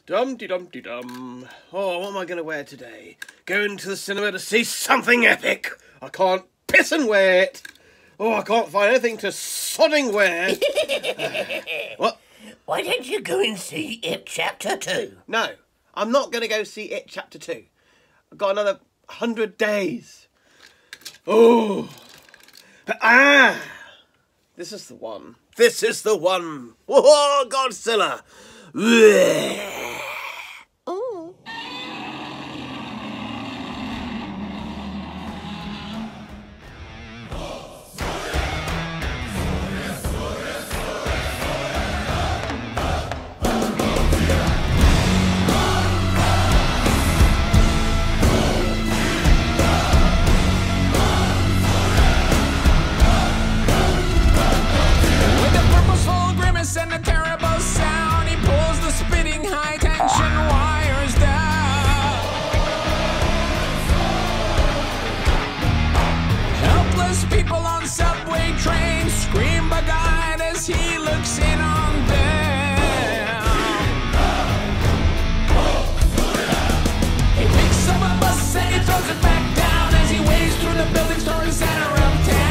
Dum-de-dum-de-dum. Oh, what am I going to wear today? Going to the cinema to see something epic. I can't piss and wear it. Oh, I can't find anything to sodding wear. What? Why don't you go and see It Chapter 2? No, I'm not going to go see It Chapter 2. I've got another 100 days. Oh. This is the one. This is the one. Whoa, Godzilla. Oh. And a terrible sound, he pulls the spitting high tension wires down. Helpless people on subway trains scream bug-eyed as he looks in on them. He picks up a bus and he throws it back down as he waves through the buildings toward the center of town.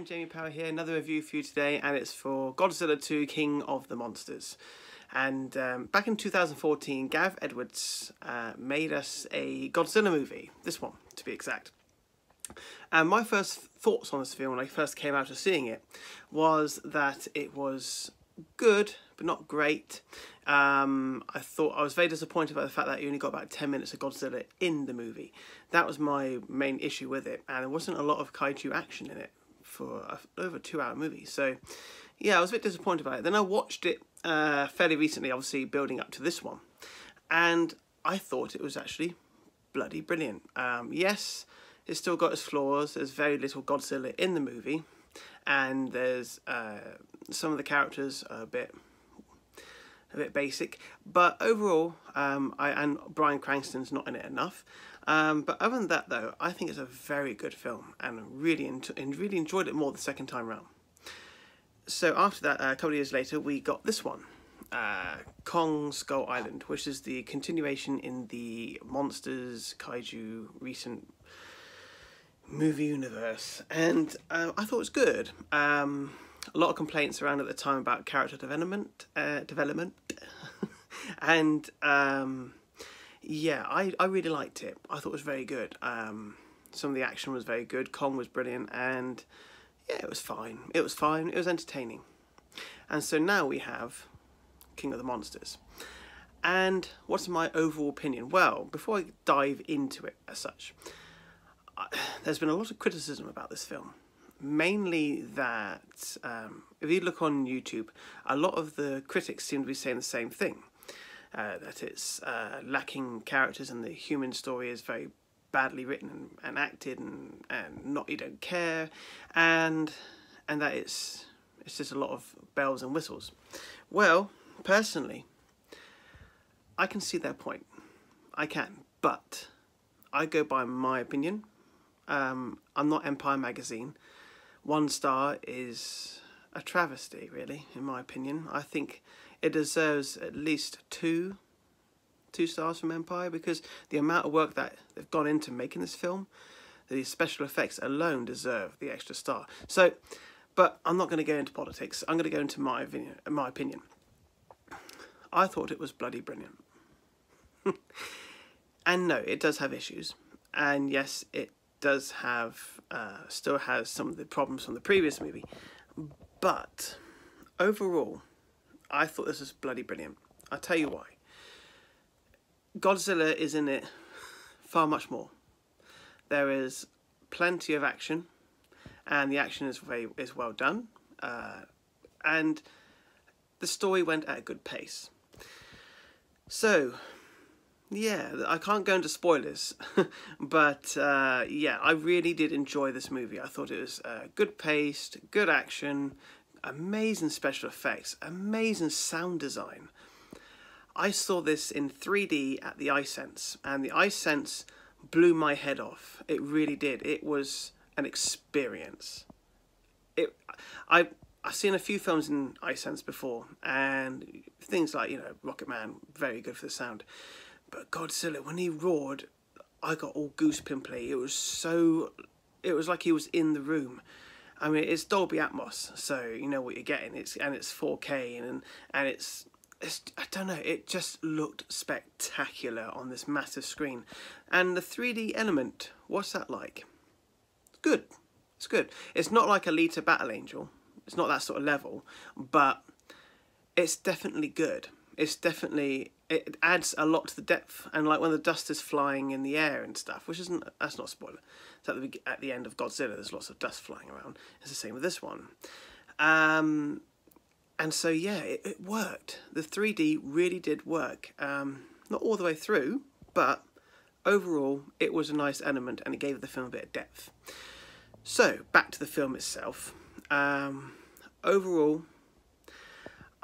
Jamie Power here, another review for you today, and it's for Godzilla 2 King of the Monsters. And back in 2014, Gareth Edwards made us a Godzilla movie, this one to be exact. And my first thoughts on this film when I first came out of seeing it was that it was good but not great. I was very disappointed by the fact that you only got about 10 minutes of Godzilla in the movie. That was my main issue with it, and there wasn't a lot of kaiju action in it for over a 2-hour movie. So yeah, I was a bit disappointed by it. Then I watched it fairly recently, obviously building up to this one, and I thought it was actually bloody brilliant. Yes, it's still got its flaws. There's very little Godzilla in the movie, and there's some of the characters are a bit basic, but overall, and Bryan Cranston's not in it enough. But other than that, though, I think it's a very good film, and really enjoyed it more the second time round. So after that, a couple of years later, we got this one, Kong Skull Island, which is the continuation in the Monsters Kaiju recent movie universe, and I thought it was good. A lot of complaints around at the time about character development, and yeah, I really liked it. I thought it was very good. Some of the action was very good. Kong was brilliant, and yeah, it was fine. It was fine. It was entertaining. And so now we have King of the Monsters. And what's my overall opinion? Well, before I dive into it as such, there's been a lot of criticism about this film. Mainly that, if you look on YouTube, a lot of the critics seem to be saying the same thing. That it's lacking characters and the human story is very badly written and acted and not, you don't care, and that it's just a lot of bells and whistles. Well, personally, I can see their point. I can, but I go by my opinion. I'm not Empire Magazine. 1 star is a travesty, really, in my opinion. I think it deserves at least two stars from Empire, because the amount of work that they've gone into making this film, the special effects alone deserve the extra star. So, but I'm not going to go into politics. I'm going to go into my opinion. I thought it was bloody brilliant. And no, it does have issues. And yes, it does have, still has some of the problems from the previous movie. But overall, I thought this was bloody brilliant. I'll tell you why. Godzilla is in it far much more. There is plenty of action, and the action is well done, and the story went at a good pace. So, yeah, I can't go into spoilers, but yeah, I really did enjoy this movie. I thought it was good paced, good action, amazing special effects, amazing sound design. I saw this in 3D at the iSense, and the iSense blew my head off. It really did. It was an experience. I've seen a few films in iSense before, and things like, you know, Rocket Man, very good for the sound. But Godzilla, when he roared, I got all goose pimply. It was like he was in the room. I mean, it's Dolby Atmos, so you know what you're getting. It's 4K, and it's I don't know, it just looked spectacular on this massive screen. And the 3D element, what's that like? It's good. It's good. It's not like Alita Battle Angel. It's not that sort of level, but it's definitely good. It adds a lot to the depth, and like when the dust is flying in the air and stuff, that's not a spoiler. It's at the end of Godzilla, there's lots of dust flying around. It's the same with this one. And so, yeah, it worked. The 3D really did work. Not all the way through, but overall, it was a nice element, and it gave the film a bit of depth. So, back to the film itself. Overall,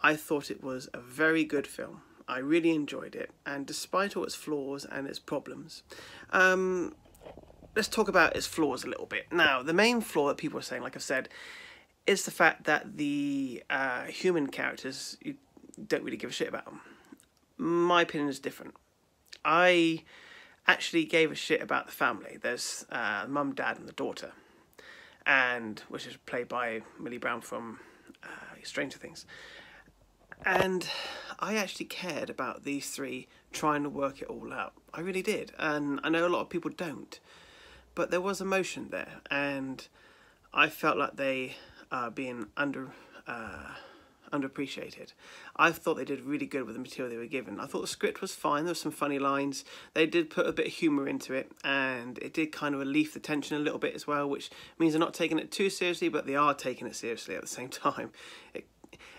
I thought it was a very good film. I really enjoyed it, and despite all its flaws and its problems, let's talk about its flaws a little bit. Now, the main flaw that people are saying, like I've said, is the fact that the human characters, you don't really give a shit about them. My opinion is different. I actually gave a shit about the family. There's mum, dad, and the daughter, and which is played by Millie Brown from Stranger Things. And I actually cared about these three trying to work it all out. I really did, and I know a lot of people don't, but there was emotion there, and I felt like they are being underappreciated. I thought they did really good with the material they were given. I thought the script was fine. There were some funny lines. They did put a bit of humour into it, and it did kind of relieve the tension a little bit as well, which means they're not taking it too seriously, but they are taking it seriously at the same time.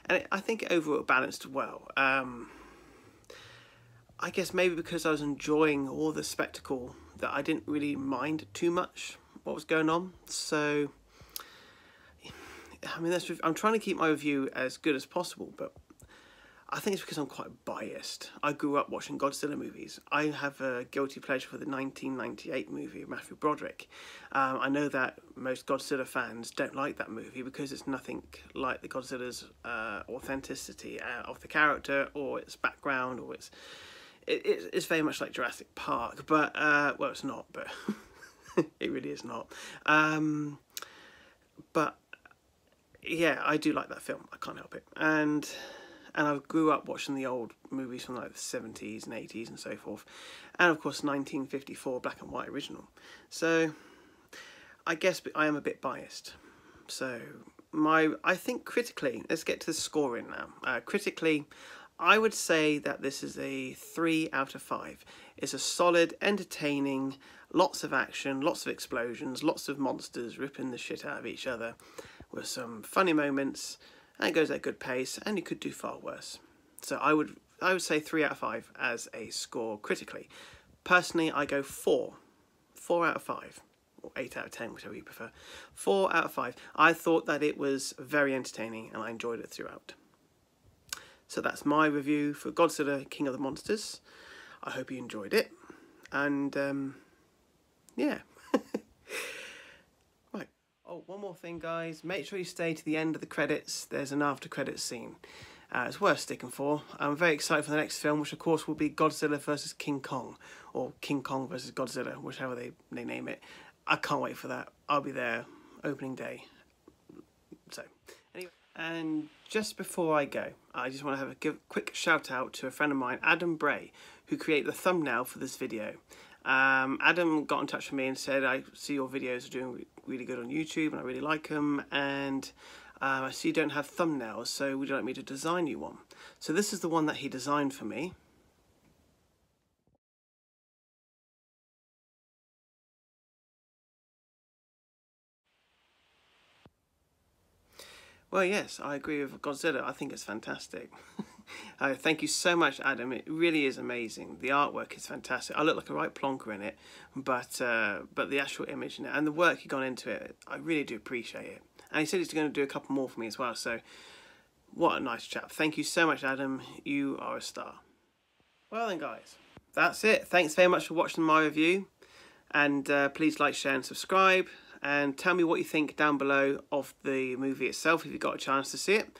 I think it overall balanced well. I guess maybe because I was enjoying all the spectacle that I didn't really mind too much what was going on. So, I mean, I'm trying to keep my review as good as possible, but I think it's because I'm quite biased. I grew up watching Godzilla movies. I have a guilty pleasure for the 1998 movie of Matthew Broderick. I know that most Godzilla fans don't like that movie because it's nothing like the Godzilla's authenticity of the character or its background, or it's very much like Jurassic Park. But well, it's not. But It really is not. But yeah, I do like that film. I can't help it. And I grew up watching the old movies from like the 70s and 80s and so forth. And of course 1954 black and white original. So I guess I am a bit biased. So I think critically, let's get to the scoring now. Critically, I would say that this is a 3 out of 5. It's a solid, entertaining, lots of action, lots of explosions, lots of monsters ripping the shit out of each other with some funny moments, and it goes at a good pace, and you could do far worse. So I would say 3 out of 5 as a score critically. Personally, I go 4 out of 5. Or 8 out of 10, whichever you prefer. 4 out of 5. I thought that it was very entertaining and I enjoyed it throughout. So that's my review for Godzilla King of the Monsters. I hope you enjoyed it. And yeah. Right. Oh, one more thing, guys. Make sure you stay to the end of the credits. There's an after credits scene. It's worth sticking for. I'm very excited for the next film, which of course will be Godzilla vs King Kong. Or King Kong vs Godzilla, whichever they name it. I can't wait for that. I'll be there opening day. So, anyway. And just before I go, I just want to have a quick shout out to a friend of mine, Adam Bray, who created the thumbnail for this video. Adam got in touch with me and said, I see your videos are doing really good on YouTube and I really like them, and I see you don't have thumbnails, so would you like me to design you one? So this is the one that he designed for me. Well, yes, I agree with Godzilla. I think it's fantastic. Thank you so much, Adam. It really is amazing. The artwork is fantastic. I look like a right plonker in it, but the actual image in it and the work he gone into it, I really do appreciate it. And he said he's going to do a couple more for me as well. So, what a nice chap. Thank you so much, Adam. You are a star. Well then, guys, that's it. Thanks very much for watching my review. And please like, share and subscribe. And tell me what you think down below of the movie itself if you got a chance to see it.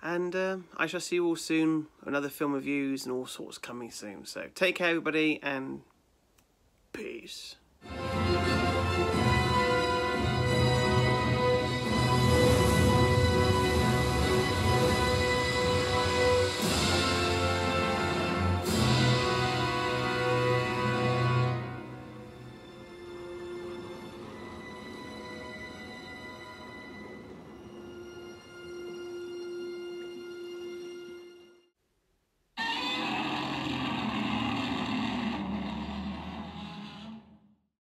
And I shall see you all soon. Another film reviews and all sorts coming soon. So take care, everybody, and peace.